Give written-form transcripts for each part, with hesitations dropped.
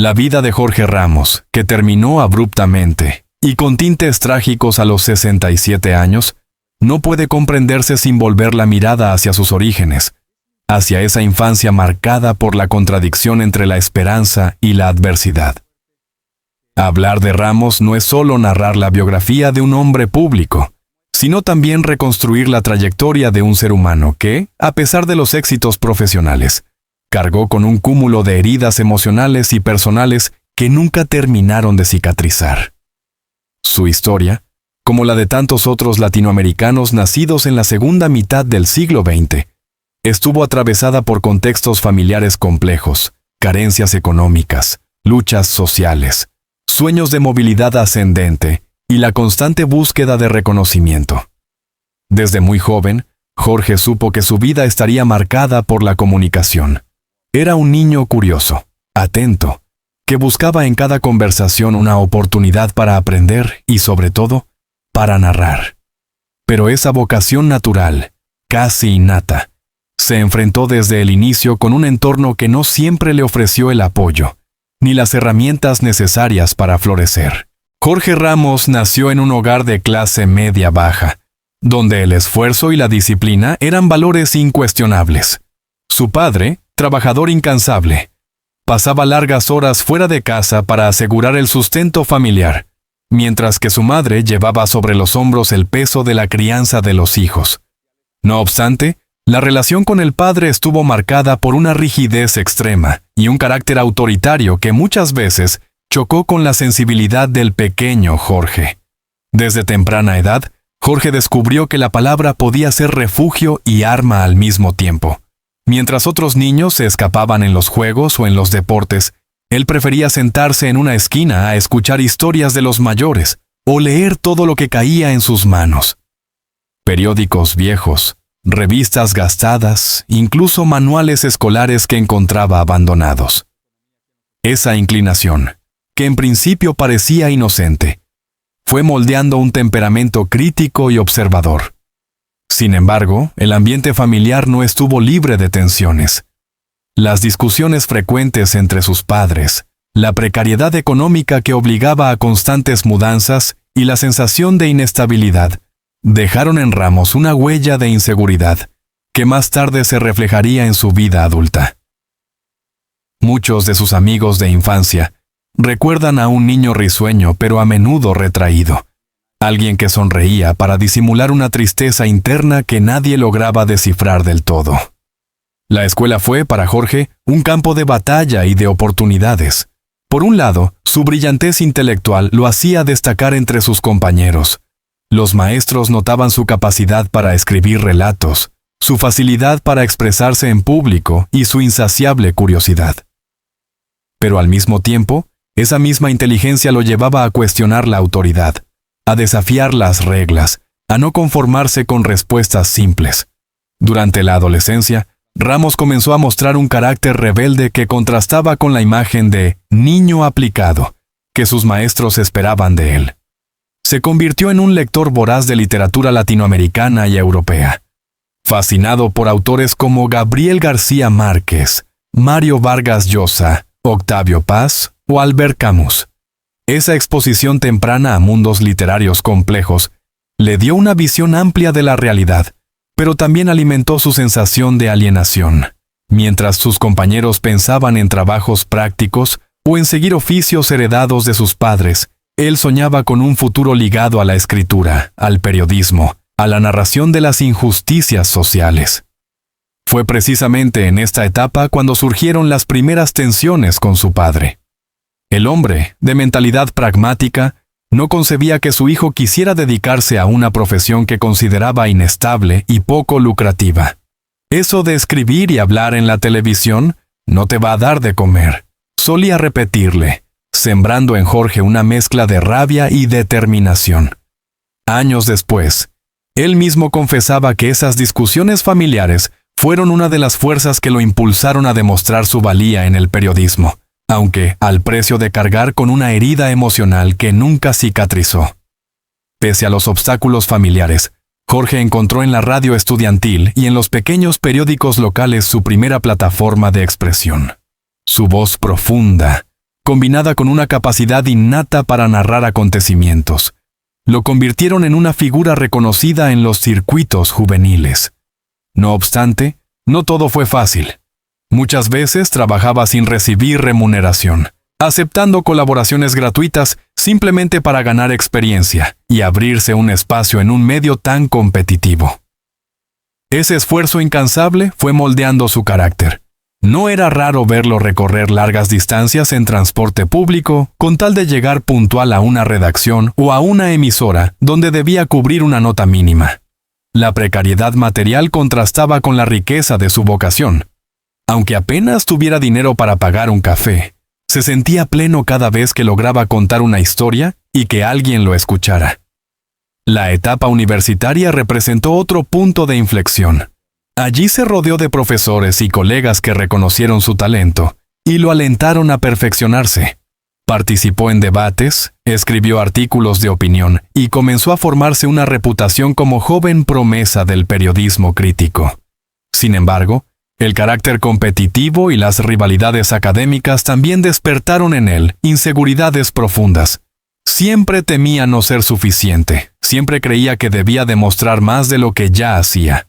La vida de Jorge Ramos, que terminó abruptamente y con tintes trágicos a los 67 años, no puede comprenderse sin volver la mirada hacia sus orígenes, hacia esa infancia marcada por la contradicción entre la esperanza y la adversidad. Hablar de Ramos no es solo narrar la biografía de un hombre público, sino también reconstruir la trayectoria de un ser humano que, a pesar de los éxitos profesionales, cargó con un cúmulo de heridas emocionales y personales que nunca terminaron de cicatrizar. Su historia, como la de tantos otros latinoamericanos nacidos en la segunda mitad del siglo XX, estuvo atravesada por contextos familiares complejos, carencias económicas, luchas sociales, sueños de movilidad ascendente y la constante búsqueda de reconocimiento. Desde muy joven, Jorge supo que su vida estaría marcada por la comunicación. Era un niño curioso, atento, que buscaba en cada conversación una oportunidad para aprender y, sobre todo, para narrar. Pero esa vocación natural, casi innata, se enfrentó desde el inicio con un entorno que no siempre le ofreció el apoyo, ni las herramientas necesarias para florecer. Jorge Ramos nació en un hogar de clase media-baja, donde el esfuerzo y la disciplina eran valores incuestionables. Su padre, trabajador incansable, pasaba largas horas fuera de casa para asegurar el sustento familiar, mientras que su madre llevaba sobre los hombros el peso de la crianza de los hijos. No obstante, la relación con el padre estuvo marcada por una rigidez extrema y un carácter autoritario que muchas veces chocó con la sensibilidad del pequeño Jorge. Desde temprana edad, Jorge descubrió que la palabra podía ser refugio y arma al mismo tiempo. Mientras otros niños se escapaban en los juegos o en los deportes, él prefería sentarse en una esquina a escuchar historias de los mayores o leer todo lo que caía en sus manos. Periódicos viejos, revistas gastadas, incluso manuales escolares que encontraba abandonados. Esa inclinación, que en principio parecía inocente, fue moldeando un temperamento crítico y observador. Sin embargo, el ambiente familiar no estuvo libre de tensiones. Las discusiones frecuentes entre sus padres, la precariedad económica que obligaba a constantes mudanzas y la sensación de inestabilidad dejaron en Ramos una huella de inseguridad que más tarde se reflejaría en su vida adulta. Muchos de sus amigos de infancia recuerdan a un niño risueño pero a menudo retraído, alguien que sonreía para disimular una tristeza interna que nadie lograba descifrar del todo. La escuela fue, para Jorge, un campo de batalla y de oportunidades. Por un lado, su brillantez intelectual lo hacía destacar entre sus compañeros. Los maestros notaban su capacidad para escribir relatos, su facilidad para expresarse en público y su insaciable curiosidad. Pero al mismo tiempo, esa misma inteligencia lo llevaba a cuestionar la autoridad, a desafiar las reglas, a no conformarse con respuestas simples. Durante la adolescencia, Ramos comenzó a mostrar un carácter rebelde que contrastaba con la imagen de niño aplicado que sus maestros esperaban de él. Se convirtió en un lector voraz de literatura latinoamericana y europea, fascinado por autores como Gabriel García Márquez, Mario Vargas Llosa, Octavio Paz o Albert Camus. Esa exposición temprana a mundos literarios complejos le dio una visión amplia de la realidad, pero también alimentó su sensación de alienación. Mientras sus compañeros pensaban en trabajos prácticos o en seguir oficios heredados de sus padres, él soñaba con un futuro ligado a la escritura, al periodismo, a la narración de las injusticias sociales. Fue precisamente en esta etapa cuando surgieron las primeras tensiones con su padre. El hombre, de mentalidad pragmática, no concebía que su hijo quisiera dedicarse a una profesión que consideraba inestable y poco lucrativa. Eso de escribir y hablar en la televisión no te va a dar de comer, solía repetirle, sembrando en Jorge una mezcla de rabia y determinación. Años después, él mismo confesaba que esas discusiones familiares fueron una de las fuerzas que lo impulsaron a demostrar su valía en el periodismo, aunque al precio de cargar con una herida emocional que nunca cicatrizó. Pese a los obstáculos familiares, Jorge encontró en la radio estudiantil y en los pequeños periódicos locales su primera plataforma de expresión. Su voz profunda, combinada con una capacidad innata para narrar acontecimientos, lo convirtieron en una figura reconocida en los circuitos juveniles. No obstante, no todo fue fácil. Muchas veces trabajaba sin recibir remuneración, aceptando colaboraciones gratuitas simplemente para ganar experiencia y abrirse un espacio en un medio tan competitivo. Ese esfuerzo incansable fue moldeando su carácter. No era raro verlo recorrer largas distancias en transporte público con tal de llegar puntual a una redacción o a una emisora donde debía cubrir una nota mínima. La precariedad material contrastaba con la riqueza de su vocación. Aunque apenas tuviera dinero para pagar un café, se sentía pleno cada vez que lograba contar una historia y que alguien lo escuchara. La etapa universitaria representó otro punto de inflexión. Allí se rodeó de profesores y colegas que reconocieron su talento y lo alentaron a perfeccionarse. Participó en debates, escribió artículos de opinión y comenzó a formarse una reputación como joven promesa del periodismo crítico. Sin embargo, el carácter competitivo y las rivalidades académicas también despertaron en él inseguridades profundas. Siempre temía no ser suficiente, siempre creía que debía demostrar más de lo que ya hacía.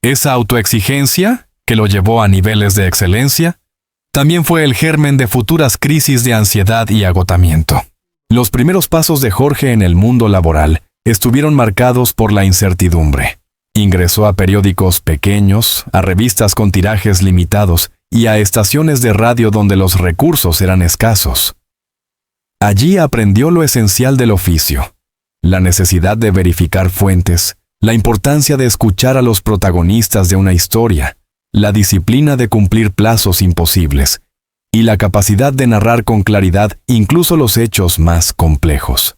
Esa autoexigencia, que lo llevó a niveles de excelencia, también fue el germen de futuras crisis de ansiedad y agotamiento. Los primeros pasos de Jorge en el mundo laboral estuvieron marcados por la incertidumbre. Ingresó a periódicos pequeños, a revistas con tirajes limitados y a estaciones de radio donde los recursos eran escasos. Allí aprendió lo esencial del oficio, la necesidad de verificar fuentes, la importancia de escuchar a los protagonistas de una historia, la disciplina de cumplir plazos imposibles y la capacidad de narrar con claridad incluso los hechos más complejos.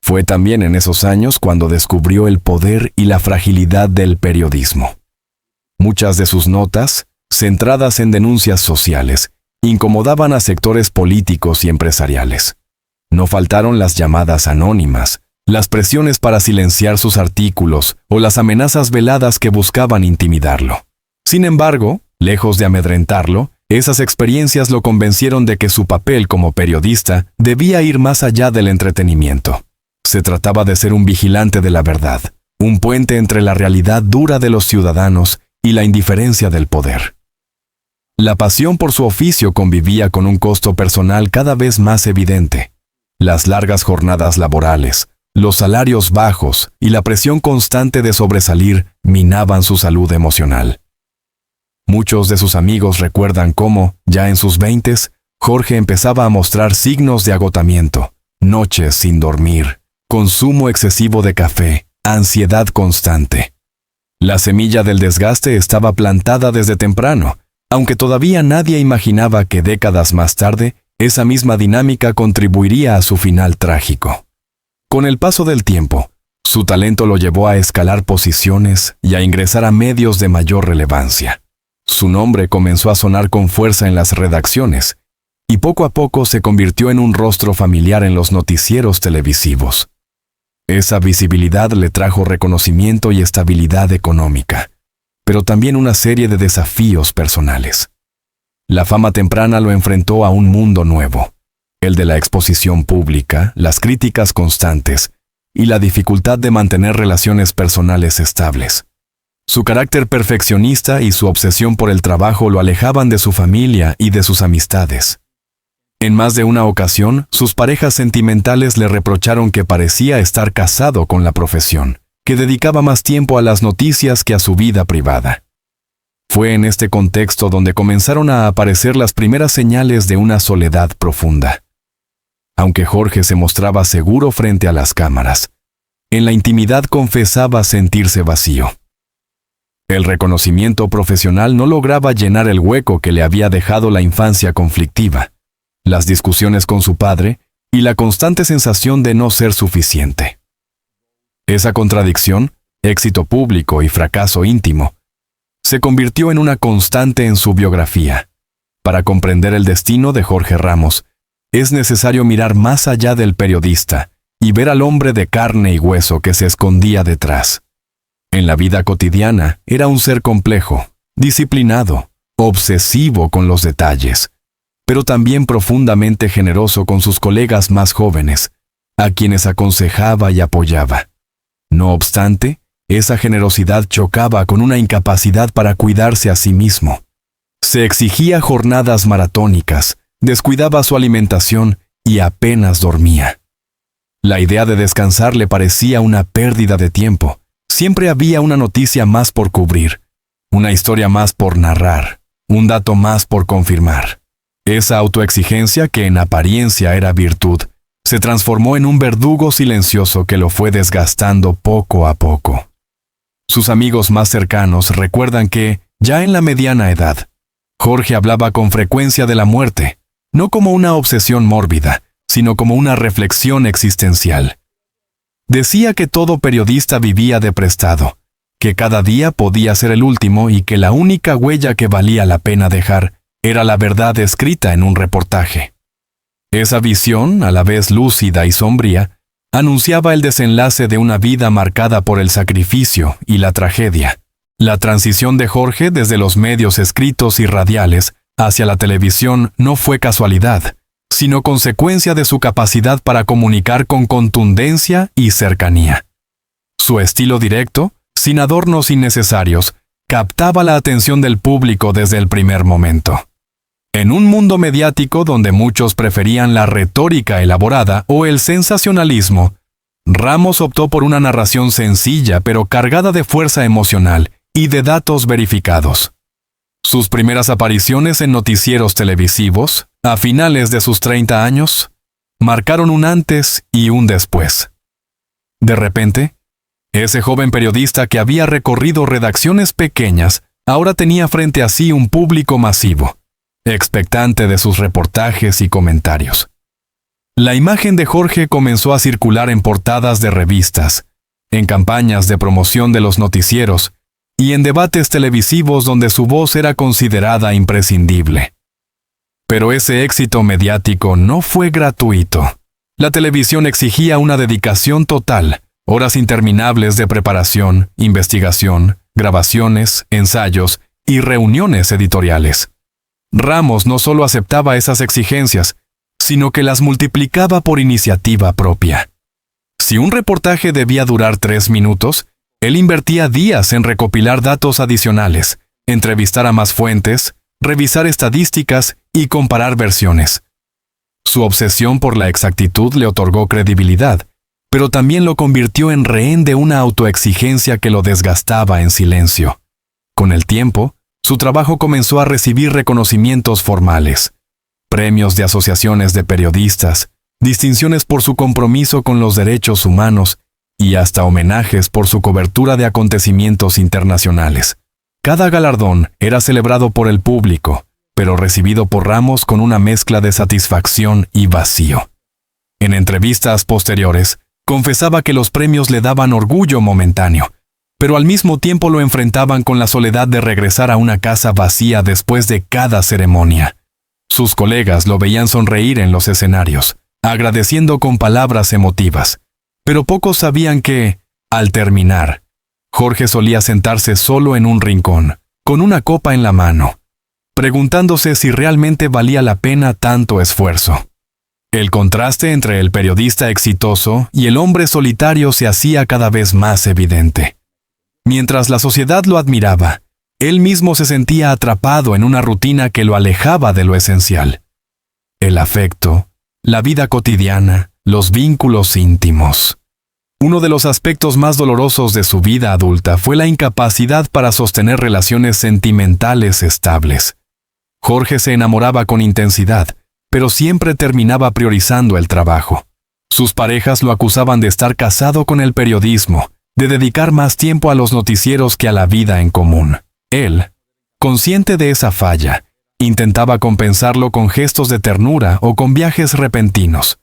Fue también en esos años cuando descubrió el poder y la fragilidad del periodismo. Muchas de sus notas, centradas en denuncias sociales, incomodaban a sectores políticos y empresariales. No faltaron las llamadas anónimas, las presiones para silenciar sus artículos o las amenazas veladas que buscaban intimidarlo. Sin embargo, lejos de amedrentarlo, esas experiencias lo convencieron de que su papel como periodista debía ir más allá del entretenimiento. Se trataba de ser un vigilante de la verdad, un puente entre la realidad dura de los ciudadanos y la indiferencia del poder. La pasión por su oficio convivía con un costo personal cada vez más evidente. Las largas jornadas laborales, los salarios bajos y la presión constante de sobresalir minaban su salud emocional. Muchos de sus amigos recuerdan cómo, ya en sus 20s, Jorge empezaba a mostrar signos de agotamiento, noches sin dormir, consumo excesivo de café, ansiedad constante. La semilla del desgaste estaba plantada desde temprano, aunque todavía nadie imaginaba que décadas más tarde, esa misma dinámica contribuiría a su final trágico. Con el paso del tiempo, su talento lo llevó a escalar posiciones y a ingresar a medios de mayor relevancia. Su nombre comenzó a sonar con fuerza en las redacciones, y poco a poco se convirtió en un rostro familiar en los noticieros televisivos. Esa visibilidad le trajo reconocimiento y estabilidad económica, pero también una serie de desafíos personales. La fama temprana lo enfrentó a un mundo nuevo, el de la exposición pública, las críticas constantes y la dificultad de mantener relaciones personales estables. Su carácter perfeccionista y su obsesión por el trabajo lo alejaban de su familia y de sus amistades. En más de una ocasión, sus parejas sentimentales le reprocharon que parecía estar casado con la profesión, que dedicaba más tiempo a las noticias que a su vida privada. Fue en este contexto donde comenzaron a aparecer las primeras señales de una soledad profunda. Aunque Jorge se mostraba seguro frente a las cámaras, en la intimidad confesaba sentirse vacío. El reconocimiento profesional no lograba llenar el hueco que le había dejado la infancia conflictiva, las discusiones con su padre y la constante sensación de no ser suficiente. Esa contradicción, éxito público y fracaso íntimo, se convirtió en una constante en su biografía. Para comprender el destino de Jorge Ramos, es necesario mirar más allá del periodista y ver al hombre de carne y hueso que se escondía detrás. En la vida cotidiana era un ser complejo, disciplinado, obsesivo con los detalles, pero también profundamente generoso con sus colegas más jóvenes, a quienes aconsejaba y apoyaba. No obstante, esa generosidad chocaba con una incapacidad para cuidarse a sí mismo. Se exigía jornadas maratónicas, descuidaba su alimentación y apenas dormía. La idea de descansar le parecía una pérdida de tiempo. Siempre había una noticia más por cubrir, una historia más por narrar, un dato más por confirmar. Esa autoexigencia, que en apariencia era virtud, se transformó en un verdugo silencioso que lo fue desgastando poco a poco. Sus amigos más cercanos recuerdan que, ya en la mediana edad, Jorge hablaba con frecuencia de la muerte, no como una obsesión mórbida, sino como una reflexión existencial. Decía que todo periodista vivía de prestado, que cada día podía ser el último y que la única huella que valía la pena dejar era la verdad escrita en un reportaje. Esa visión, a la vez lúcida y sombría, anunciaba el desenlace de una vida marcada por el sacrificio y la tragedia. La transición de Jorge desde los medios escritos y radiales hacia la televisión no fue casualidad, sino consecuencia de su capacidad para comunicar con contundencia y cercanía. Su estilo directo, sin adornos innecesarios, captaba la atención del público desde el primer momento. En un mundo mediático donde muchos preferían la retórica elaborada o el sensacionalismo, Ramos optó por una narración sencilla pero cargada de fuerza emocional y de datos verificados. Sus primeras apariciones en noticieros televisivos, a finales de sus 30 años, marcaron un antes y un después. De repente, ese joven periodista que había recorrido redacciones pequeñas ahora tenía frente a sí un público masivo, expectante de sus reportajes y comentarios. La imagen de Jorge comenzó a circular en portadas de revistas, en campañas de promoción de los noticieros y en debates televisivos donde su voz era considerada imprescindible. Pero ese éxito mediático no fue gratuito. La televisión exigía una dedicación total, horas interminables de preparación, investigación, grabaciones, ensayos y reuniones editoriales. Ramos no solo aceptaba esas exigencias, sino que las multiplicaba por iniciativa propia. Si un reportaje debía durar 3 minutos, él invertía días en recopilar datos adicionales, entrevistar a más fuentes, revisar estadísticas y comparar versiones. Su obsesión por la exactitud le otorgó credibilidad, pero también lo convirtió en rehén de una autoexigencia que lo desgastaba en silencio. Con el tiempo, su trabajo comenzó a recibir reconocimientos formales, premios de asociaciones de periodistas, distinciones por su compromiso con los derechos humanos y hasta homenajes por su cobertura de acontecimientos internacionales. Cada galardón era celebrado por el público, pero recibido por Ramos con una mezcla de satisfacción y vacío. En entrevistas posteriores, confesaba que los premios le daban orgullo momentáneo, pero al mismo tiempo lo enfrentaban con la soledad de regresar a una casa vacía después de cada ceremonia. Sus colegas lo veían sonreír en los escenarios, agradeciendo con palabras emotivas, pero pocos sabían que, al terminar, Jorge solía sentarse solo en un rincón, con una copa en la mano, preguntándose si realmente valía la pena tanto esfuerzo. El contraste entre el periodista exitoso y el hombre solitario se hacía cada vez más evidente. Mientras la sociedad lo admiraba, él mismo se sentía atrapado en una rutina que lo alejaba de lo esencial. El afecto, la vida cotidiana, los vínculos íntimos. Uno de los aspectos más dolorosos de su vida adulta fue la incapacidad para sostener relaciones sentimentales estables. Jorge se enamoraba con intensidad, pero siempre terminaba priorizando el trabajo. Sus parejas lo acusaban de estar casado con el periodismo, de dedicar más tiempo a los noticieros que a la vida en común. Él, consciente de esa falla, intentaba compensarlo con gestos de ternura o con viajes repentinos.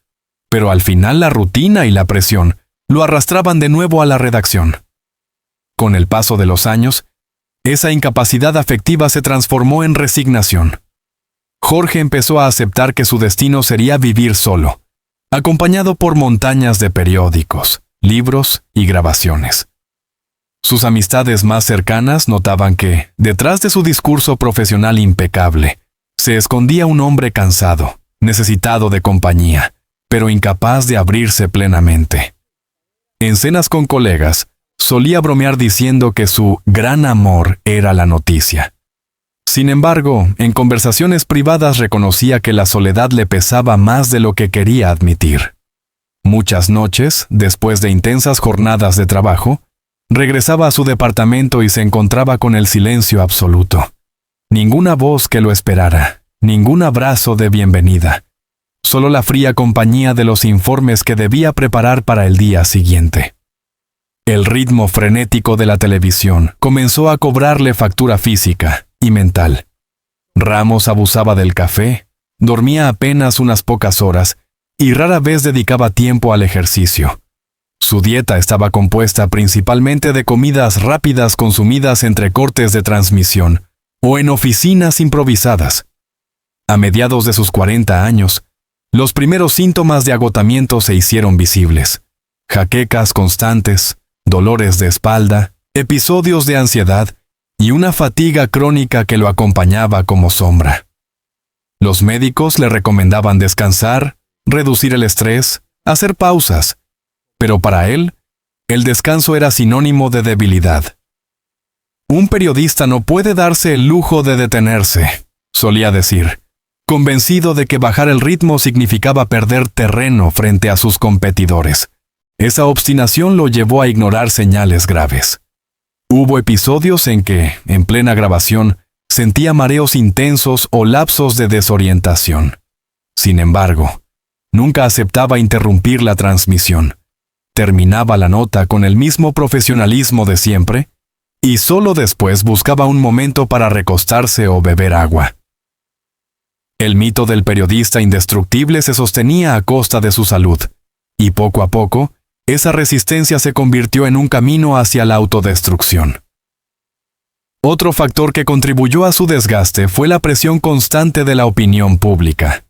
Pero al final la rutina y la presión lo arrastraban de nuevo a la redacción. Con el paso de los años, esa incapacidad afectiva se transformó en resignación. Jorge empezó a aceptar que su destino sería vivir solo, acompañado por montañas de periódicos, libros y grabaciones. Sus amistades más cercanas notaban que, detrás de su discurso profesional impecable, se escondía un hombre cansado, necesitado de compañía, pero incapaz de abrirse plenamente. En cenas con colegas, solía bromear diciendo que su gran amor era la noticia. Sin embargo, en conversaciones privadas reconocía que la soledad le pesaba más de lo que quería admitir. Muchas noches, después de intensas jornadas de trabajo, regresaba a su departamento y se encontraba con el silencio absoluto. Ninguna voz que lo esperara, ningún abrazo de bienvenida. Solo la fría compañía de los informes que debía preparar para el día siguiente. El ritmo frenético de la televisión comenzó a cobrarle factura física y mental. Ramos abusaba del café, dormía apenas unas pocas horas y rara vez dedicaba tiempo al ejercicio. Su dieta estaba compuesta principalmente de comidas rápidas consumidas entre cortes de transmisión o en oficinas improvisadas. A mediados de sus 40 años, los primeros síntomas de agotamiento se hicieron visibles. Jaquecas constantes, dolores de espalda, episodios de ansiedad y una fatiga crónica que lo acompañaba como sombra. Los médicos le recomendaban descansar, reducir el estrés, hacer pausas, pero para él, el descanso era sinónimo de debilidad. Un periodista no puede darse el lujo de detenerse, solía decir, convencido de que bajar el ritmo significaba perder terreno frente a sus competidores. Esa obstinación lo llevó a ignorar señales graves. Hubo episodios en que, en plena grabación, sentía mareos intensos o lapsos de desorientación. Sin embargo, nunca aceptaba interrumpir la transmisión. Terminaba la nota con el mismo profesionalismo de siempre y solo después buscaba un momento para recostarse o beber agua. El mito del periodista indestructible se sostenía a costa de su salud, y poco a poco, esa resistencia se convirtió en un camino hacia la autodestrucción. Otro factor que contribuyó a su desgaste fue la presión constante de la opinión pública.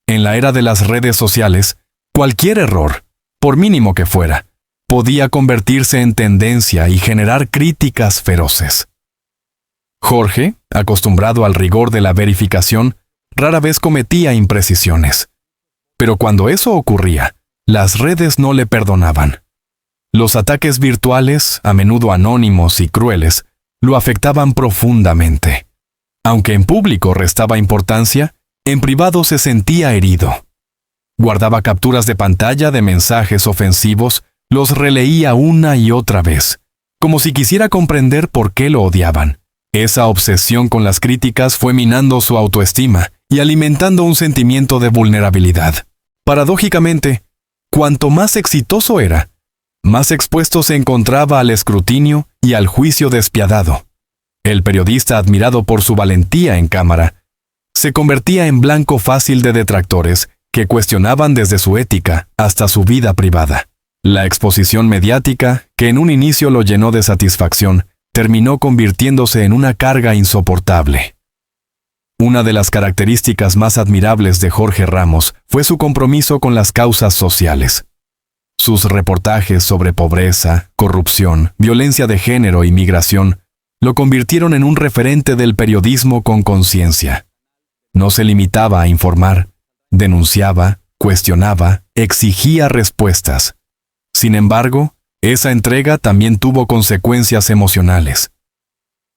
En la era de las redes sociales, cualquier error, por mínimo que fuera, podía convertirse en tendencia y generar críticas feroces. Jorge, acostumbrado al rigor de la verificación, rara vez cometía imprecisiones. Pero cuando eso ocurría, las redes no le perdonaban. Los ataques virtuales, a menudo anónimos y crueles, lo afectaban profundamente. Aunque en público restaba importancia, en privado se sentía herido. Guardaba capturas de pantalla de mensajes ofensivos, los releía una y otra vez, como si quisiera comprender por qué lo odiaban. Esa obsesión con las críticas fue minando su autoestima y alimentando un sentimiento de vulnerabilidad. Paradójicamente, cuanto más exitoso era, más expuesto se encontraba al escrutinio y al juicio despiadado. El periodista, admirado por su valentía en cámara, se convertía en blanco fácil de detractores que cuestionaban desde su ética hasta su vida privada. La exposición mediática, que en un inicio lo llenó de satisfacción, terminó convirtiéndose en una carga insoportable. Una de las características más admirables de Jorge Ramos fue su compromiso con las causas sociales. Sus reportajes sobre pobreza, corrupción, violencia de género y migración lo convirtieron en un referente del periodismo con conciencia. No se limitaba a informar, denunciaba, cuestionaba, exigía respuestas. Sin embargo, esa entrega también tuvo consecuencias emocionales.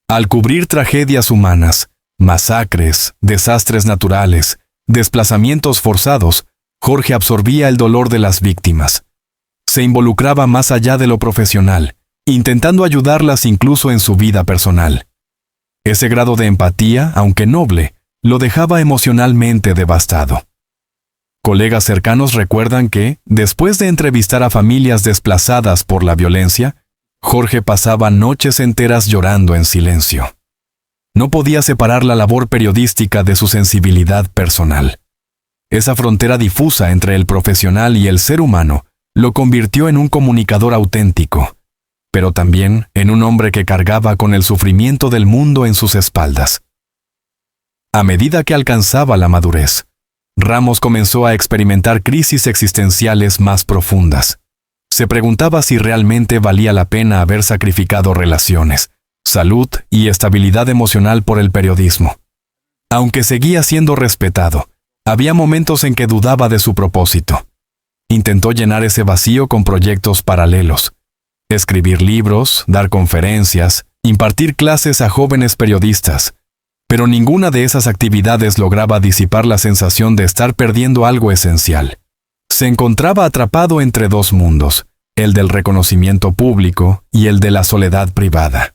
Al cubrir tragedias humanas, masacres, desastres naturales, desplazamientos forzados, Jorge absorbía el dolor de las víctimas. Se involucraba más allá de lo profesional, intentando ayudarlas incluso en su vida personal. Ese grado de empatía, aunque noble, lo dejaba emocionalmente devastado. Colegas cercanos recuerdan que, después de entrevistar a familias desplazadas por la violencia, Jorge pasaba noches enteras llorando en silencio. No podía separar la labor periodística de su sensibilidad personal. Esa frontera difusa entre el profesional y el ser humano lo convirtió en un comunicador auténtico, pero también en un hombre que cargaba con el sufrimiento del mundo en sus espaldas. A medida que alcanzaba la madurez, Ramos comenzó a experimentar crisis existenciales más profundas. Se preguntaba si realmente valía la pena haber sacrificado relaciones, salud y estabilidad emocional por el periodismo. Aunque seguía siendo respetado, había momentos en que dudaba de su propósito. Intentó llenar ese vacío con proyectos paralelos: escribir libros, dar conferencias, impartir clases a jóvenes periodistas, pero ninguna de esas actividades lograba disipar la sensación de estar perdiendo algo esencial. Se encontraba atrapado entre dos mundos, el del reconocimiento público y el de la soledad privada.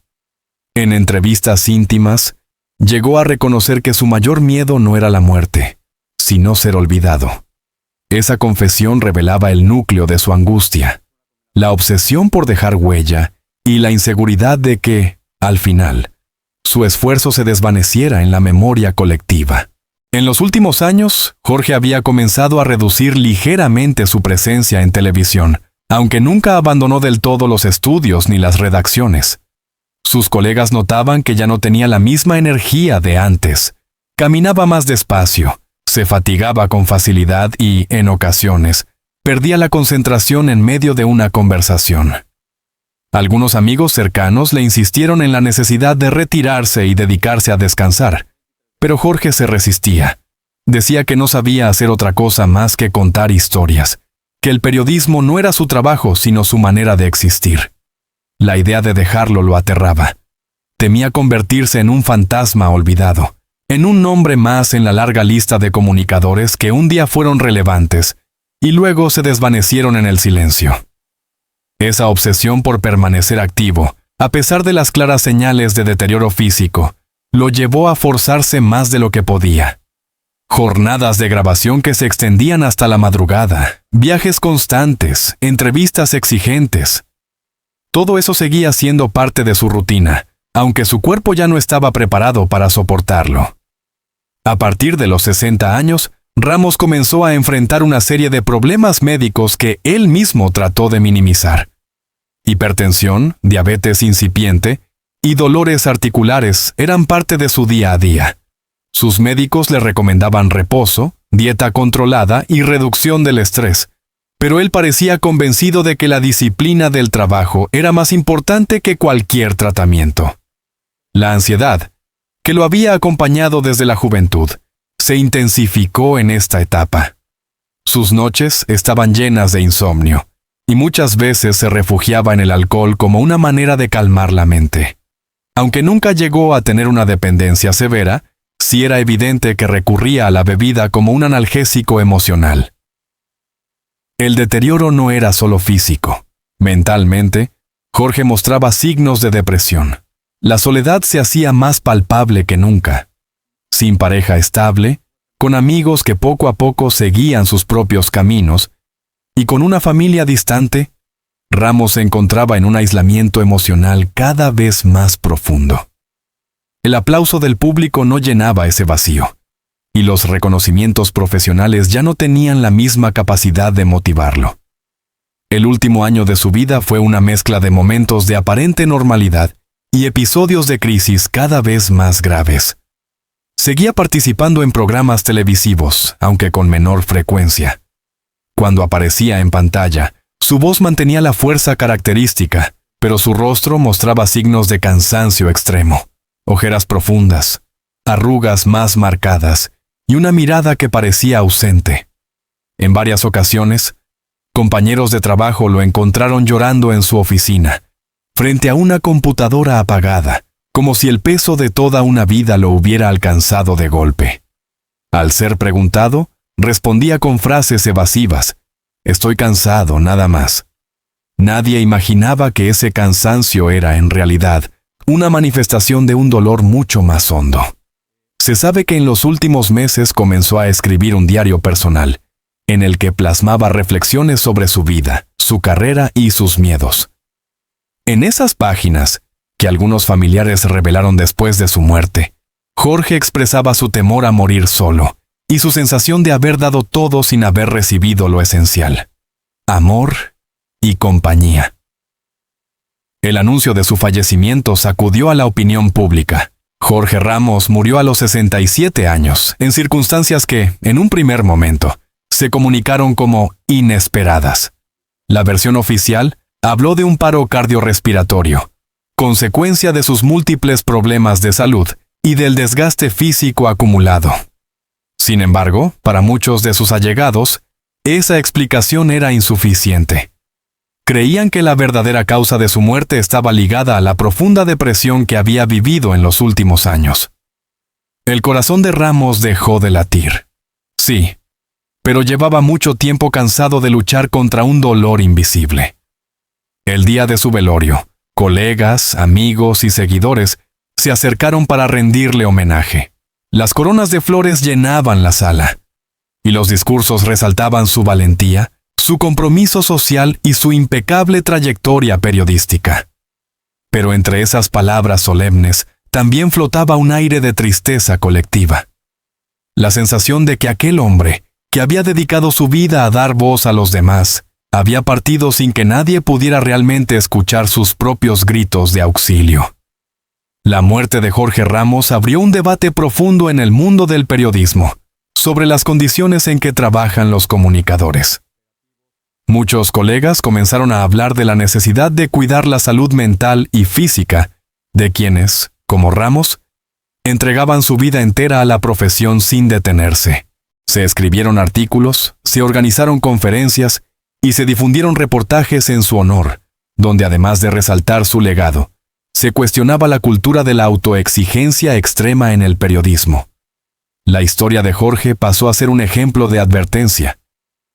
En entrevistas íntimas, llegó a reconocer que su mayor miedo no era la muerte, sino ser olvidado. Esa confesión revelaba el núcleo de su angustia, la obsesión por dejar huella y la inseguridad de que, al final, su esfuerzo se desvaneciera en la memoria colectiva. En los últimos años, Jorge había comenzado a reducir ligeramente su presencia en televisión, aunque nunca abandonó del todo los estudios ni las redacciones. Sus colegas notaban que ya no tenía la misma energía de antes. Caminaba más despacio, se fatigaba con facilidad y, en ocasiones, perdía la concentración en medio de una conversación. Algunos amigos cercanos le insistieron en la necesidad de retirarse y dedicarse a descansar, pero Jorge se resistía. Decía que no sabía hacer otra cosa más que contar historias, que el periodismo no era su trabajo sino su manera de existir. La idea de dejarlo lo aterraba. Temía convertirse en un fantasma olvidado, en un nombre más en la larga lista de comunicadores que un día fueron relevantes y luego se desvanecieron en el silencio. Esa obsesión por permanecer activo, a pesar de las claras señales de deterioro físico, lo llevó a forzarse más de lo que podía. Jornadas de grabación que se extendían hasta la madrugada, viajes constantes, entrevistas exigentes. Todo eso seguía siendo parte de su rutina, aunque su cuerpo ya no estaba preparado para soportarlo. A partir de los 60 años, Ramos comenzó a enfrentar una serie de problemas médicos que él mismo trató de minimizar. Hipertensión, diabetes incipiente y dolores articulares eran parte de su día a día. Sus médicos le recomendaban reposo, dieta controlada y reducción del estrés, pero él parecía convencido de que la disciplina del trabajo era más importante que cualquier tratamiento. La ansiedad, que lo había acompañado desde la juventud, se intensificó en esta etapa. Sus noches estaban llenas de insomnio, y muchas veces se refugiaba en el alcohol como una manera de calmar la mente. Aunque nunca llegó a tener una dependencia severa, sí era evidente que recurría a la bebida como un analgésico emocional. El deterioro no era solo físico. Mentalmente, Jorge mostraba signos de depresión. La soledad se hacía más palpable que nunca. Sin pareja estable, con amigos que poco a poco seguían sus propios caminos, y con una familia distante, Ramos se encontraba en un aislamiento emocional cada vez más profundo. El aplauso del público no llenaba ese vacío, y los reconocimientos profesionales ya no tenían la misma capacidad de motivarlo. El último año de su vida fue una mezcla de momentos de aparente normalidad y episodios de crisis cada vez más graves. Seguía participando en programas televisivos, aunque con menor frecuencia. Cuando aparecía en pantalla, su voz mantenía la fuerza característica, pero su rostro mostraba signos de cansancio extremo, ojeras profundas, arrugas más marcadas y una mirada que parecía ausente. En varias ocasiones, compañeros de trabajo lo encontraron llorando en su oficina, frente a una computadora apagada, como si el peso de toda una vida lo hubiera alcanzado de golpe. Al ser preguntado, respondía con frases evasivas: «Estoy cansado, nada más». Nadie imaginaba que ese cansancio era, en realidad, una manifestación de un dolor mucho más hondo. Se sabe que en los últimos meses comenzó a escribir un diario personal, en el que plasmaba reflexiones sobre su vida, su carrera y sus miedos. En esas páginas, que algunos familiares revelaron después de su muerte, Jorge expresaba su temor a morir solo y su sensación de haber dado todo sin haber recibido lo esencial: amor y compañía. El anuncio de su fallecimiento sacudió a la opinión pública. Jorge Ramos murió a los 67 años, en circunstancias que, en un primer momento, se comunicaron como inesperadas. La versión oficial habló de un paro cardiorrespiratorio, consecuencia de sus múltiples problemas de salud y del desgaste físico acumulado. Sin embargo, para muchos de sus allegados, esa explicación era insuficiente. Creían que la verdadera causa de su muerte estaba ligada a la profunda depresión que había vivido en los últimos años. El corazón de Ramos dejó de latir. Sí, pero llevaba mucho tiempo cansado de luchar contra un dolor invisible. El día de su velorio, colegas, amigos y seguidores se acercaron para rendirle homenaje. Las coronas de flores llenaban la sala, y los discursos resaltaban su valentía, su compromiso social y su impecable trayectoria periodística. Pero entre esas palabras solemnes también flotaba un aire de tristeza colectiva. La sensación de que aquel hombre, que había dedicado su vida a dar voz a los demás, había partido sin que nadie pudiera realmente escuchar sus propios gritos de auxilio. La muerte de Jorge Ramos abrió un debate profundo en el mundo del periodismo sobre las condiciones en que trabajan los comunicadores. Muchos colegas comenzaron a hablar de la necesidad de cuidar la salud mental y física de quienes, como Ramos, entregaban su vida entera a la profesión sin detenerse. Se escribieron artículos, se organizaron conferencias y se difundieron reportajes en su honor, donde además de resaltar su legado, se cuestionaba la cultura de la autoexigencia extrema en el periodismo. La historia de Jorge pasó a ser un ejemplo de advertencia.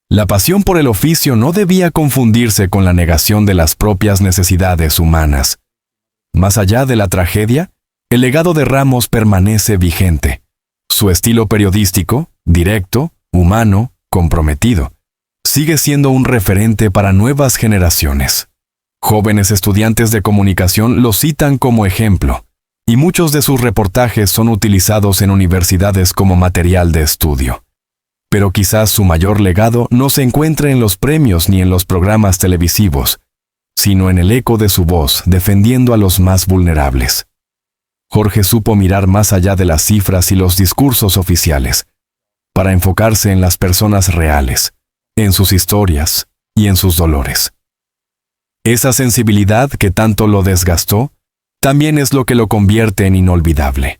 La pasión por el oficio no debía confundirse con la negación de las propias necesidades humanas. Más allá de la tragedia, el legado de Ramos permanece vigente. Su estilo periodístico, directo, humano, comprometido, sigue siendo un referente para nuevas generaciones. Jóvenes estudiantes de comunicación lo citan como ejemplo, y muchos de sus reportajes son utilizados en universidades como material de estudio. Pero quizás su mayor legado no se encuentre en los premios ni en los programas televisivos, sino en el eco de su voz defendiendo a los más vulnerables. Jorge supo mirar más allá de las cifras y los discursos oficiales, para enfocarse en las personas reales, en sus historias y en sus dolores. Esa sensibilidad que tanto lo desgastó, también es lo que lo convierte en inolvidable.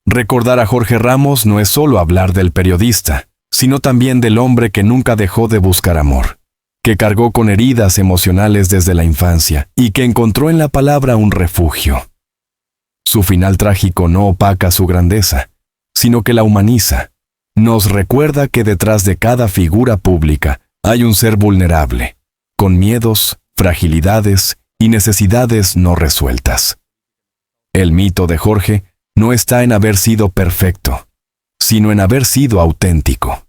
Recordar a Jorge Ramos no es solo hablar del periodista, sino también del hombre que nunca dejó de buscar amor, que cargó con heridas emocionales desde la infancia y que encontró en la palabra un refugio. Su final trágico no opaca su grandeza, sino que la humaniza. Nos recuerda que detrás de cada figura pública hay un ser vulnerable, con miedos, fragilidades y necesidades no resueltas. El mito de Jorge no está en haber sido perfecto, sino en haber sido auténtico,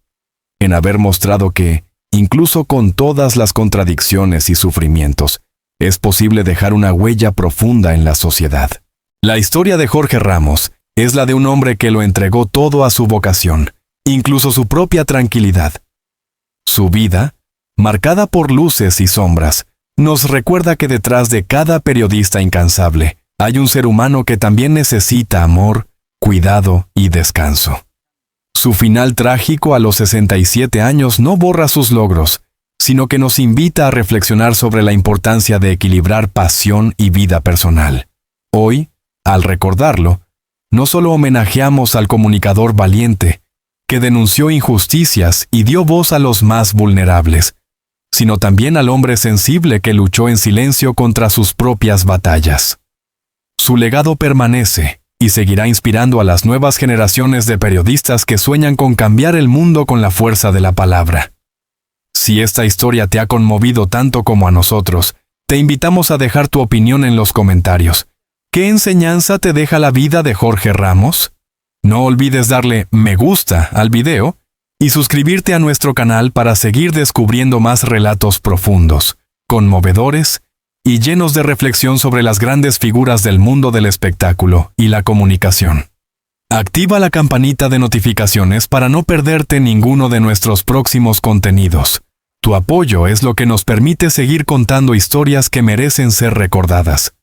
en haber mostrado que, incluso con todas las contradicciones y sufrimientos, es posible dejar una huella profunda en la sociedad. La historia de Jorge Ramos es la de un hombre que lo entregó todo a su vocación, incluso su propia tranquilidad. Su vida, marcada por luces y sombras, nos recuerda que detrás de cada periodista incansable hay un ser humano que también necesita amor, cuidado y descanso. Su final trágico a los 67 años no borra sus logros, sino que nos invita a reflexionar sobre la importancia de equilibrar pasión y vida personal. Hoy, al recordarlo, no solo homenajeamos al comunicador valiente, que denunció injusticias y dio voz a los más vulnerables, sino también al hombre sensible que luchó en silencio contra sus propias batallas. Su legado permanece y seguirá inspirando a las nuevas generaciones de periodistas que sueñan con cambiar el mundo con la fuerza de la palabra. Si esta historia te ha conmovido tanto como a nosotros, te invitamos a dejar tu opinión en los comentarios. ¿Qué enseñanza te deja la vida de Jorge Ramos? No olvides darle me gusta al video y suscribirte a nuestro canal para seguir descubriendo más relatos profundos, conmovedores y llenos de reflexión sobre las grandes figuras del mundo del espectáculo y la comunicación. Activa la campanita de notificaciones para no perderte ninguno de nuestros próximos contenidos. Tu apoyo es lo que nos permite seguir contando historias que merecen ser recordadas.